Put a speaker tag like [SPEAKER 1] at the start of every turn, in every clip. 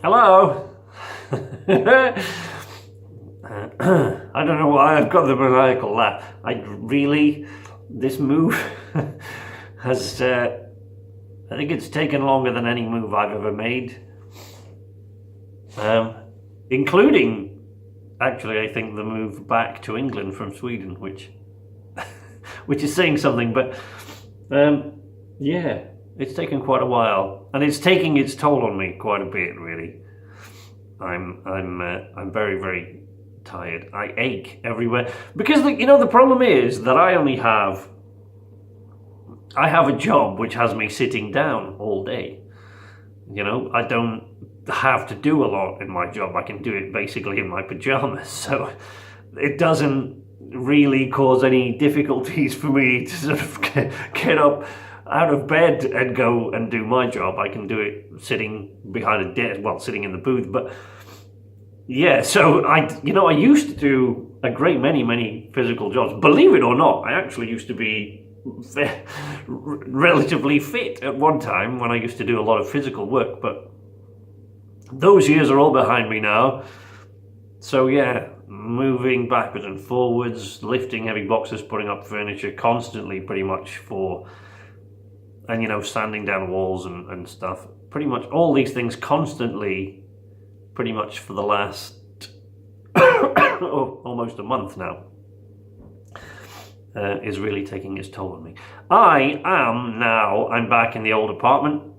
[SPEAKER 1] Hello? I don't know why I've got the maniacal laugh. This move has, I think it's taken longer than any move I've ever made. Including, actually, I think the move back to England from Sweden, which is saying something, but yeah, it's taken quite a while, and it's taking its toll on me quite a bit, really. I'm very, very tired. I ache everywhere because the problem is that I have a job which has me sitting down all day. I don't have to do a lot in my job. I can do it basically in my pajamas, so it doesn't really cause any difficulties for me to sort of get up out of bed and go and do my job. I can do it sitting behind a desk, sitting in the booth. But yeah, so I used to do a great many physical jobs. Believe it or not, I actually used to be relatively fit at one time when I used to do a lot of physical work, but those years are all behind me now. So yeah, moving backwards and forwards, lifting heavy boxes, putting up furniture constantly, pretty much and sanding down walls and stuff. Pretty much all these things constantly, pretty much for the last almost a month now, is really taking its toll on me. I'm back in the old apartment.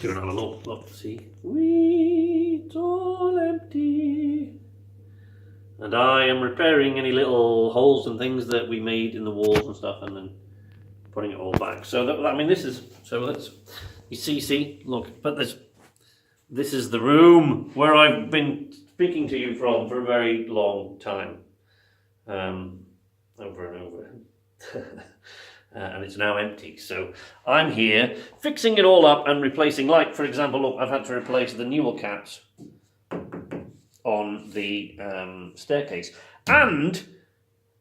[SPEAKER 1] Doing a look, see. It's all empty. And I am repairing any little holes and things that we made in the walls and stuff, and then putting it all back. So you see, look, but this is the room where I've been speaking to you from for a very long time, over and over. And it's now empty. So I'm here fixing it all up and replacing, like, for example, look, I've had to replace the newel caps on the staircase. And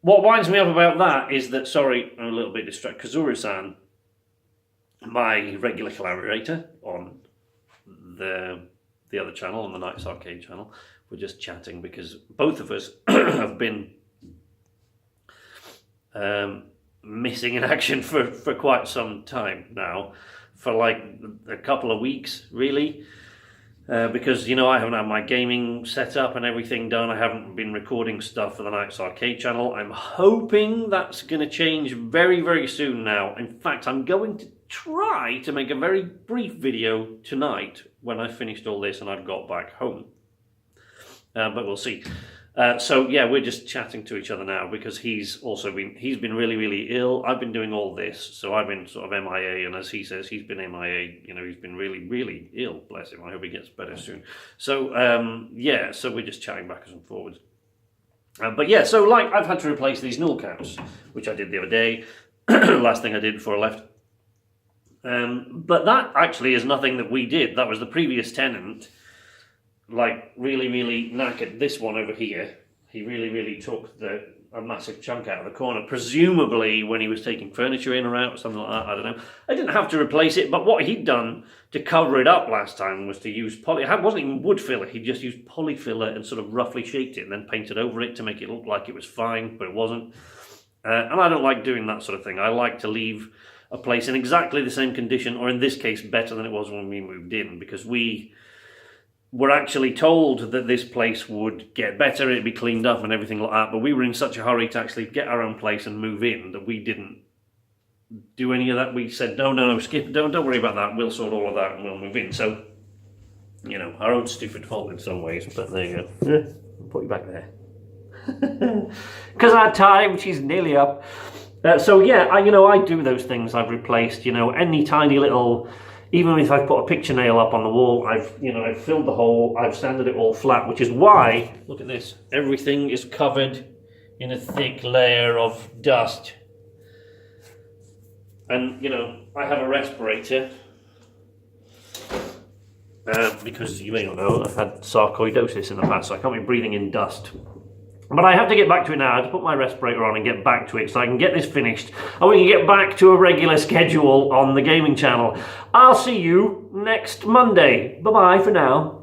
[SPEAKER 1] what winds me up about that is that, sorry, I'm a little bit distracted, Kazuru-san, my regular collaborator on the other channel, on the Nights Arcade channel, we're just chatting because both of us have been missing in action for quite some time now, for like a couple of weeks, really. Because, I haven't had my gaming set up and everything done. I haven't been recording stuff for the Nights Arcade channel. I'm hoping that's going to change very, very soon now. In fact, I'm going to try to make a very brief video tonight when I've finished all this and I've got back home. But we'll see. So yeah, we're just chatting to each other now because he's been really, really ill. I've been doing all this, so I've been sort of MIA, and as he says, he's been MIA, he's been really, really ill, bless him. I hope he gets better soon. So yeah, so we're just chatting backwards and forwards. But yeah, so like I've had to replace these newel caps, which I did the other day, last thing I did before I left. But that actually is nothing that we did. That was the previous tenant. Like really, really knackered this one over here. He really, really took a massive chunk out of the corner, presumably when he was taking furniture in or out or something like that. I don't know. I didn't have to replace it, but what he'd done to cover it up last time was to use it wasn't even wood filler. He just used poly filler and sort of roughly shaped it and then painted over it to make it look like it was fine, but it wasn't. And I don't like doing that sort of thing. I like to leave a place in exactly the same condition, or in this case, better than it was when we moved in, because we were actually told that this place would get better, it'd be cleaned up and everything like that, but we were in such a hurry to actually get our own place and move in that we didn't do any of that. We said, no, skip, don't worry about that, we'll sort all of that and we'll move in. So, our own stupid fault in some ways, but there you go. I'll put you back there. Because our time, she's nearly up. So yeah, I do those things. I've replaced, any tiny little, even if I've put a picture nail up on the wall, I've filled the hole, I've sanded it all flat, which is why, look at this, everything is covered in a thick layer of dust. And, I have a respirator, because you may not know, I've had sarcoidosis in the past, so I can't be breathing in dust. But I have to get back to it now. I have to put my respirator on and get back to it so I can get this finished and we can get back to a regular schedule on the gaming channel. I'll see you next Monday. Bye-bye for now.